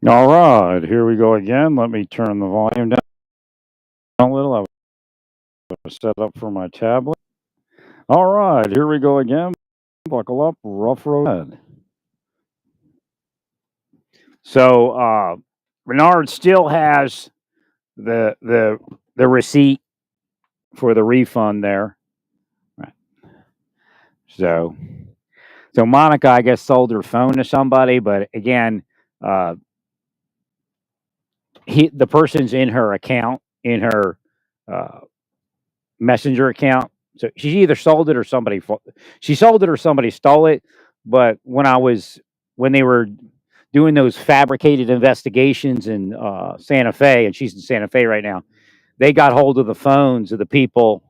All right, here we go again. Let me turn the volume down a little. I was set up for my tablet. All right, here we go again. Buckle up, rough road ahead. So Bernard still has the the the receipt for the refund there. Right. So so Monica, I guess, sold her phone to somebody, but again, uh, the person's in her account, in her uh, messenger account. So she either sold it or she sold it or somebody stole it. But when they were doing those fabricated investigations in Santa Fe, and she's in Santa Fe right now, they got hold of the phones of the people.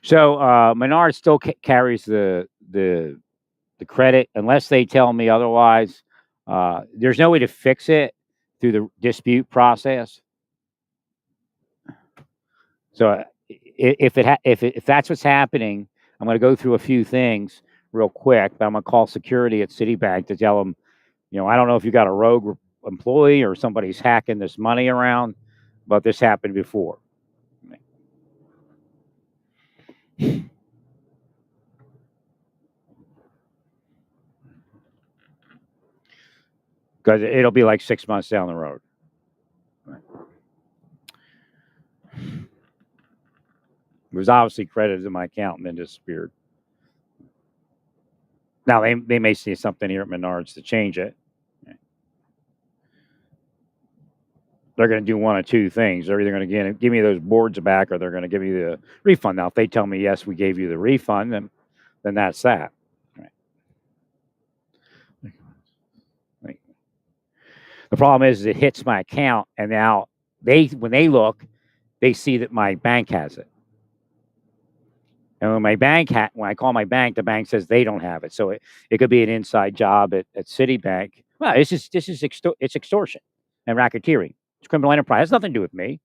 So Menard still carries the credit unless they tell me otherwise. There's no way to fix it through the dispute process. So if that's what's happening, I'm going to go through a few things real quick. But I'm going to call security at Citibank to tell them, I don't know if you got a rogue employee or somebody's hacking this money around, but this happened before. Because it'll be like 6 months down the road. It was obviously credited to my account and then disappeared. Now they may see something here at Menards to change it. They're going to do one of two things. They're either going to give me those boards back, or they're going to give me the refund. Now, if they tell me yes, we gave you the refund, then that's that. Right. The problem is it hits my account, and now when they look, they see that my bank has it. And when I call my bank, the bank says they don't have it. So it could be an inside job at Citibank. Well, it's extortion and racketeering. It's criminal enterprise. It has nothing to do with me.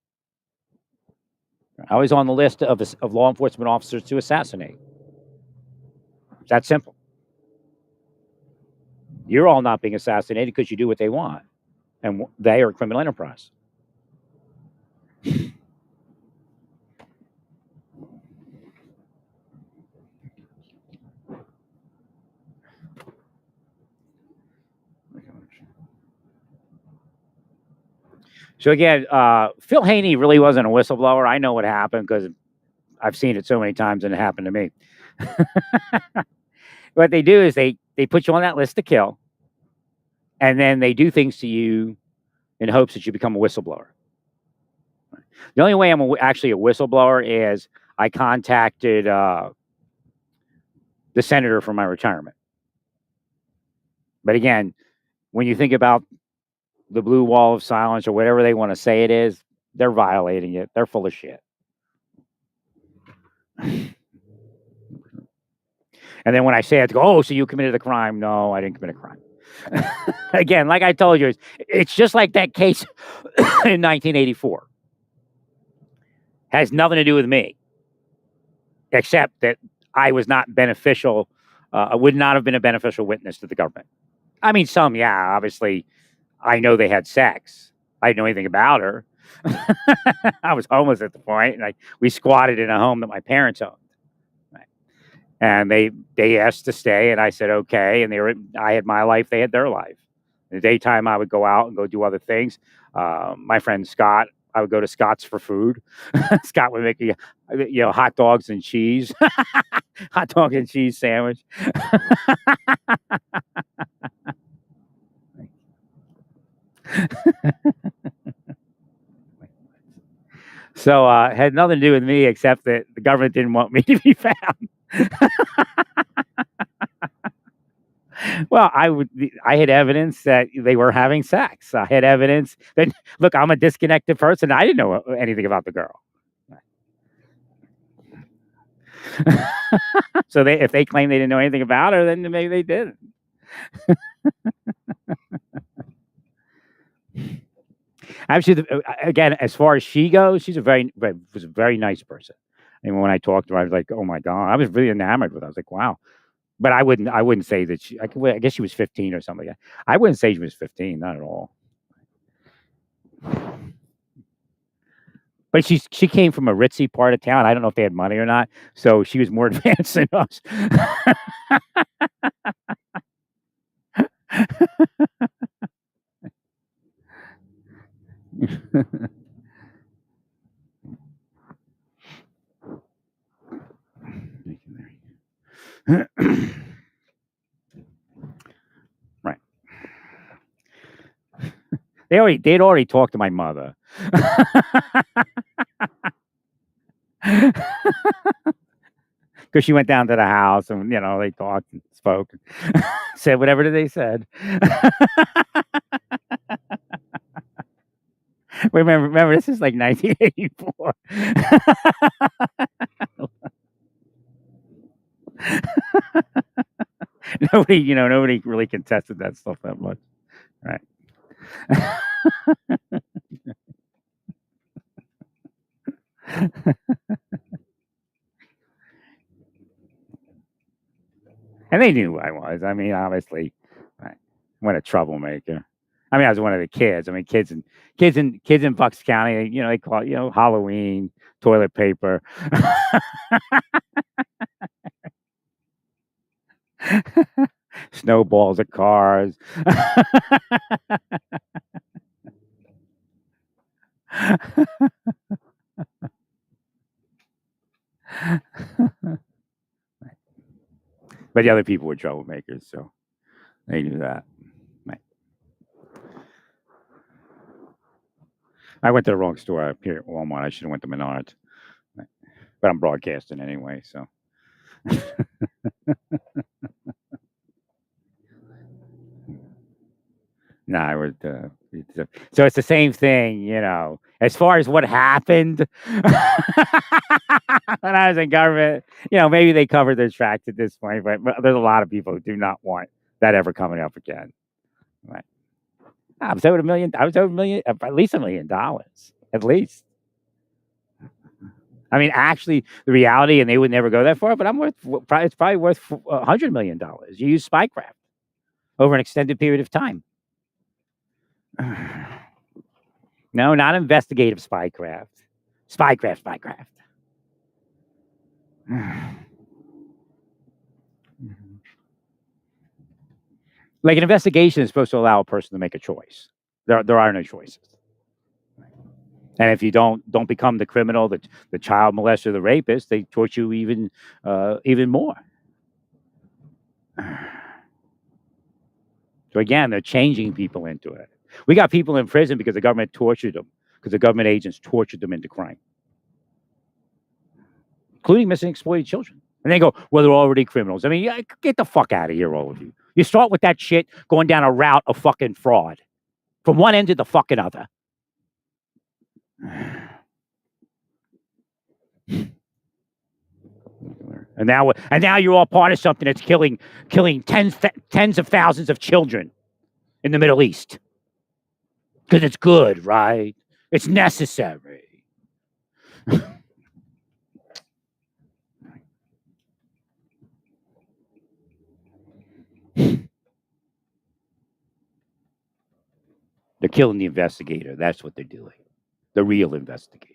I was on the list of law enforcement officers to assassinate. It's that simple. You're all not being assassinated because you do what they want, and they are a criminal enterprise. So again, Phil Haney really wasn't a whistleblower. I know what happened because I've seen it so many times, and it happened to me. What they do is they put you on that list to kill, and then they do things to you in hopes that you become a whistleblower. The only way I'm actually a whistleblower is I contacted the senator for my retirement. But again, when you think about the blue wall of silence or whatever they want to say it is, they're violating it. They're full of shit. And then when I say it, they go, "Oh, so you committed a crime?" No, I didn't commit a crime. Again, like I told you, it's just like that case in 1984. Has nothing to do with me, except that I was not beneficial. I would not have been a beneficial witness to the government. I mean, some, yeah, obviously, I know they had sex. I didn't know anything about her. I was homeless at the point, and we squatted in a home that my parents owned. Right. And they asked to stay, and I said okay. And I had my life, they had their life. In the daytime, I would go out and go do other things. My friend Scott, I would go to Scott's for food. Scott would make me, hot dogs and cheese, hot dog and cheese sandwich. So it had nothing to do with me except that the government didn't want me to be found. Well, I had evidence that they were having sex. I had evidence that look, I'm a disconnected person. I didn't know anything about the girl. So if they claim they didn't know anything about her, then maybe they didn't. Actually, again, as far as she goes, she's was a very nice person. And when I talked to her, I was like, oh my god, I was really enamored with her. I was like, wow. But I wouldn't say that I guess she was 15 or something like that. I wouldn't say she was 15, not at all. But she came from a ritzy part of town. I don't know if they had money or not, so she was more advanced than us. Right. They'd already talked to my mother. Because she went down to the house and they talked and spoke, said whatever they said. Remember, this is like 1984. Nobody really contested that stuff that much, right? And they knew who I was. I mean, obviously, I wasn't a troublemaker. I mean, I was one of the kids. I mean, kids in Bucks County, they call it, Halloween, toilet paper, snowballs at cars. But the other people were troublemakers, so they knew that. Right. I went to the wrong store up here at Walmart. I should have went to Menards. Right. But I'm broadcasting anyway, so. No, I would. So it's the same thing, as far as what happened when I was in government. Maybe they covered their tracks at this point, but there's a lot of people who do not want that ever coming up again. Right? I was owed $1 million. I was owed at least $1 million, at least. I mean, actually, the reality, and they would never go that far, but it's probably worth $100 million. You use spycraft over an extended period of time. No, not investigative spycraft. Spycraft. Like an investigation is supposed to allow a person to make a choice. There are no choices. And if you don't become the criminal, the child molester, the rapist, they torture you even more. So again, they're changing people into it. We got people in prison because the government tortured them, because the government agents tortured them into crime, including missing exploited children. And they go, well, they're already criminals. I mean, get the fuck out of here, all of you. You start with that shit going down a route of fucking fraud from one end to the fucking other. And now you're all part of something that's killing tens of thousands of children in the Middle East. Because it's good, right? It's necessary. They're killing the investigator. That's what they're doing. The real investigator.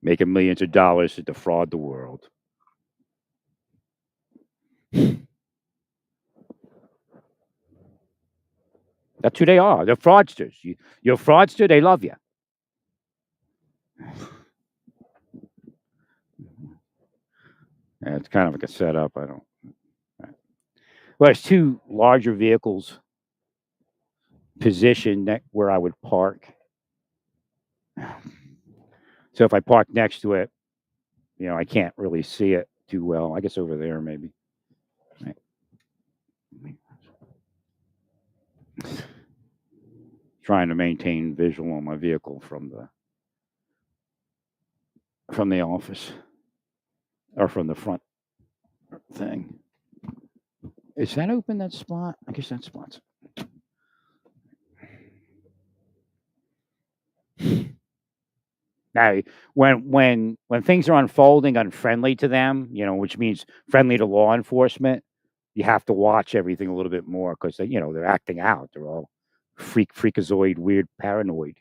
Making millions of dollars to defraud the world. That's who they are. They're fraudsters. You're a fraudster, they love you. Yeah, it's kind of like a setup. I don't. Well, there's two larger vehicles positioned where I would park. So if I park next to it, I can't really see it too well. I guess over there maybe. Right. Trying to maintain visual on my vehicle from the office or from the front thing. Is that open, that spot? I guess that spot's. Now, when things are unfolding unfriendly to them, which means friendly to law enforcement, you have to watch everything a little bit more because they're acting out. They're all freakazoid, weird, paranoid.